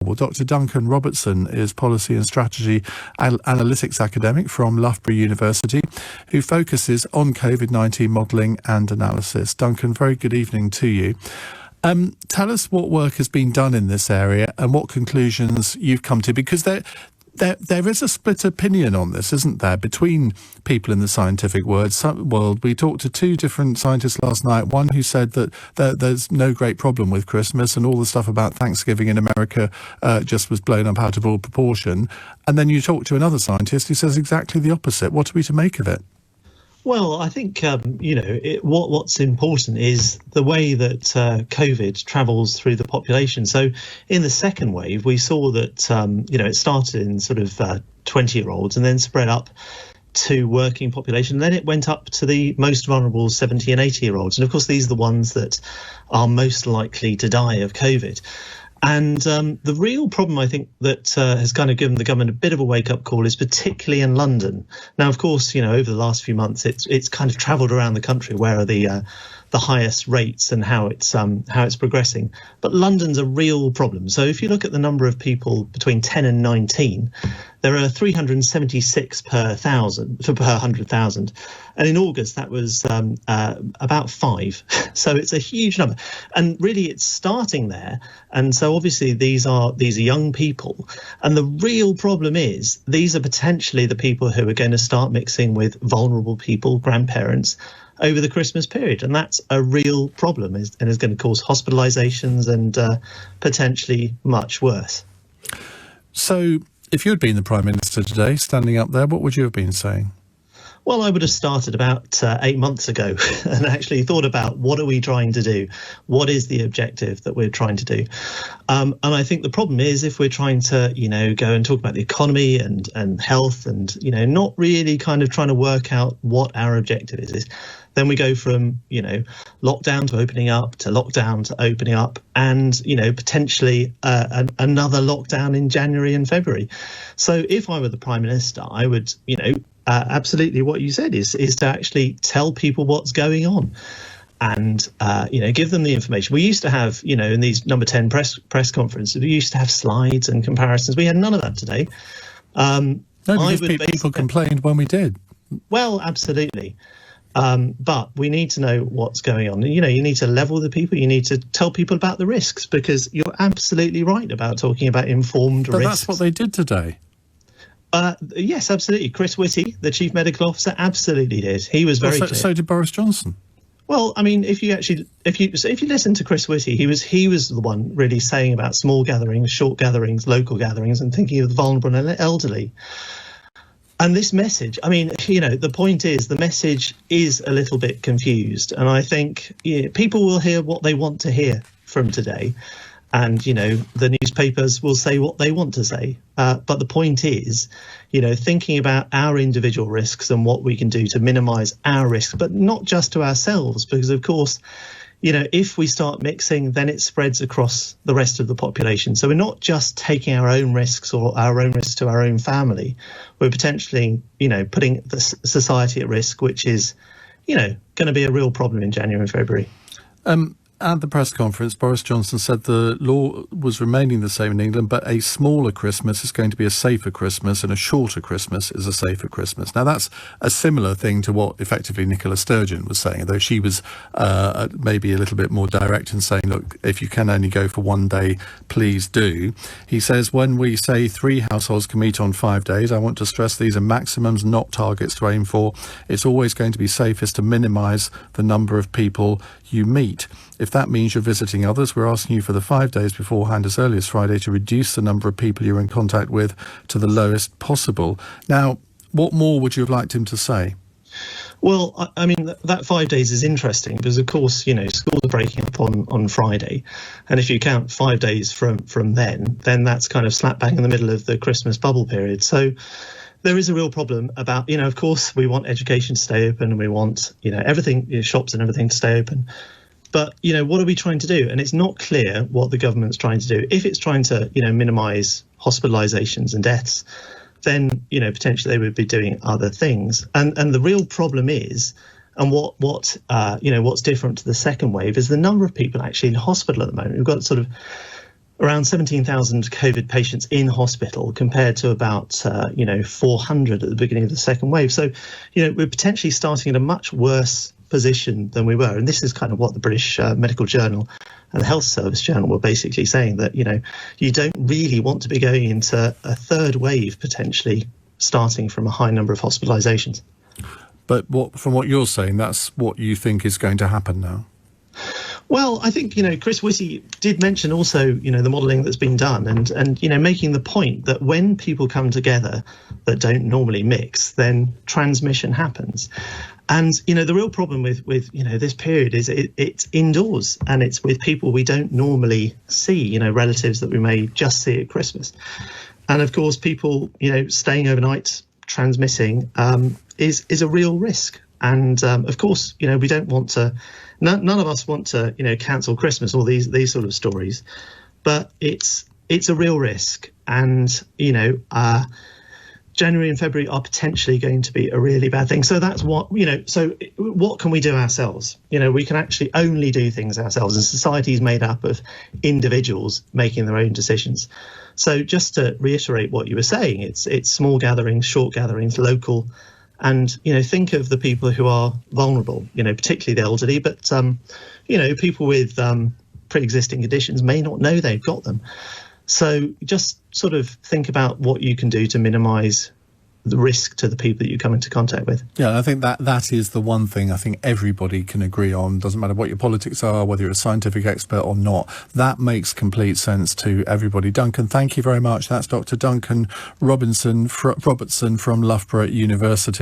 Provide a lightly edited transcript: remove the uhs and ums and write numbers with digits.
Well, Dr. Duncan Robertson is Policy and Strategy Analytics Academic from Loughborough University, who focuses on COVID-19 modelling and analysis. Duncan, very good evening to you. Tell us what work has been done in this area and what conclusions you've come to, because there is a split opinion on this, isn't there, between people in the scientific world. We talked to two different scientists last night, one who said that there's no great problem with Christmas and all the stuff about Thanksgiving in America just was blown up out of all proportion. And then you talk to another scientist who says exactly the opposite. What are we to make of it? Well, I think, what's important is the way that COVID travels through the population. So in the second wave, we saw that, it started in sort of 20-year-olds and then spread up to working population. And then it went up to the most vulnerable 70 and 80-year-olds. And of course, these are the ones that are most likely to die of COVID. And the real problem, I think, that has kind of given the government a bit of a wake-up call is particularly in London. Now, of course, over the last few months, it's kind of travelled around the country where are the highest rates and how it's progressing. But London's a real problem. So if you look at the number of people between 10 and 19, there are 376 per 100,000. And in August, that was about 5. So it's a huge number. And really, it's starting there. And so obviously, these are young people. And the real problem is these are potentially the people who are going to start mixing with vulnerable people, grandparents, over the Christmas period. And that's a real problem and is going to cause hospitalisations and potentially much worse. So if you had been the Prime Minister today, standing up there, what would you have been saying? Well, I would have started about 8 months ago and actually thought about what are we trying to do? What is the objective that we're trying to do? And I think the problem is if we're trying to, go and talk about the economy and health and, not really kind of trying to work out what our objective is, then we go from, lockdown to opening up to lockdown to opening up and, potentially another lockdown in January and February. So if I were the Prime Minister, I would, absolutely what you said is to actually tell people what's going on and, give them the information. We used to have, in these number 10 press conferences, we used to have slides and comparisons. We had none of that today. No, because people complained when we did. Well, absolutely. But we need to know what's going on. You need to level the people. You need to tell people about the risks because you're absolutely right about talking about informed risks. But that's what they did today. Yes, absolutely. Chris Whitty, the Chief Medical Officer, absolutely did. He was very clear. So did Boris Johnson. Well, I mean, if you listen to Chris Whitty, he was the one really saying about small gatherings, short gatherings, local gatherings, and thinking of the vulnerable and elderly. And this message, I mean, the point is the message is a little bit confused. And I think people will hear what they want to hear from today. And, the newspapers will say what they want to say. But the point is, thinking about our individual risks and what we can do to minimise our risks, but not just to ourselves, because, of course, if we start mixing, then it spreads across the rest of the population. So we're not just taking our own risks or our own risks to our own family. We're potentially, putting the society at risk, which is, going to be a real problem in January and February. At the press conference, Boris Johnson said the law was remaining the same in England, but a smaller Christmas is going to be a safer Christmas and a shorter Christmas is a safer Christmas. Now, that's a similar thing to what effectively Nicola Sturgeon was saying, though she was maybe a little bit more direct in saying, look, if you can only go for one day, please do. He says, when we say 3 households can meet on 5 days, I want to stress these are maximums, not targets to aim for. It's always going to be safest to minimise the number of people you meet. If that means you're visiting others, we're asking you for the 5 days beforehand as early as Friday to reduce the number of people you're in contact with to the lowest possible. Now, what more would you have liked him to say? Well, I mean, that 5 days is interesting because, of course, schools are breaking up on Friday. And if you count 5 days from then that's kind of slap bang in the middle of the Christmas bubble period. So there is a real problem about, of course, we want education to stay open and we want, everything, shops and everything to stay open. But, what are we trying to do? And it's not clear what the government's trying to do. If it's trying to, minimise hospitalisations and deaths, then, potentially they would be doing other things. And the real problem is, and what's different to the second wave is the number of people actually in hospital at the moment. We've got sort of around 17,000 COVID patients in hospital compared to about 400 at the beginning of the second wave. So, we're potentially starting at a much worse position than we were. And this is kind of what the British Medical Journal and the Health Service Journal were basically saying, that, you don't really want to be going into a third wave potentially starting from a high number of hospitalisations. But from what you're saying, that's what you think is going to happen now? Well, I think, Chris Whitty did mention also, the modelling that's been done and making the point that when people come together that don't normally mix, then transmission happens. And, the real problem with this period is it's indoors and it's with people we don't normally see, relatives that we may just see at Christmas. And of course, people, staying overnight, transmitting is a real risk. And of course, we don't want to. None of us want to, cancel Christmas or these sort of stories, but it's a real risk. And January and February are potentially going to be a really bad thing. So that's what So what can we do ourselves? We can actually only do things ourselves, and society is made up of individuals making their own decisions. So just to reiterate what you were saying, it's small gatherings, short gatherings, local. And, think of the people who are vulnerable, particularly the elderly, but, people with pre-existing conditions may not know they've got them. So just sort of think about what you can do to minimise the risk to the people that you come into contact with. Yeah, I think that is the one thing I think everybody can agree on. Doesn't matter what your politics are, whether you're a scientific expert or not. That makes complete sense to everybody. Duncan, thank you very much. That's Dr. Duncan Robertson from Loughborough University.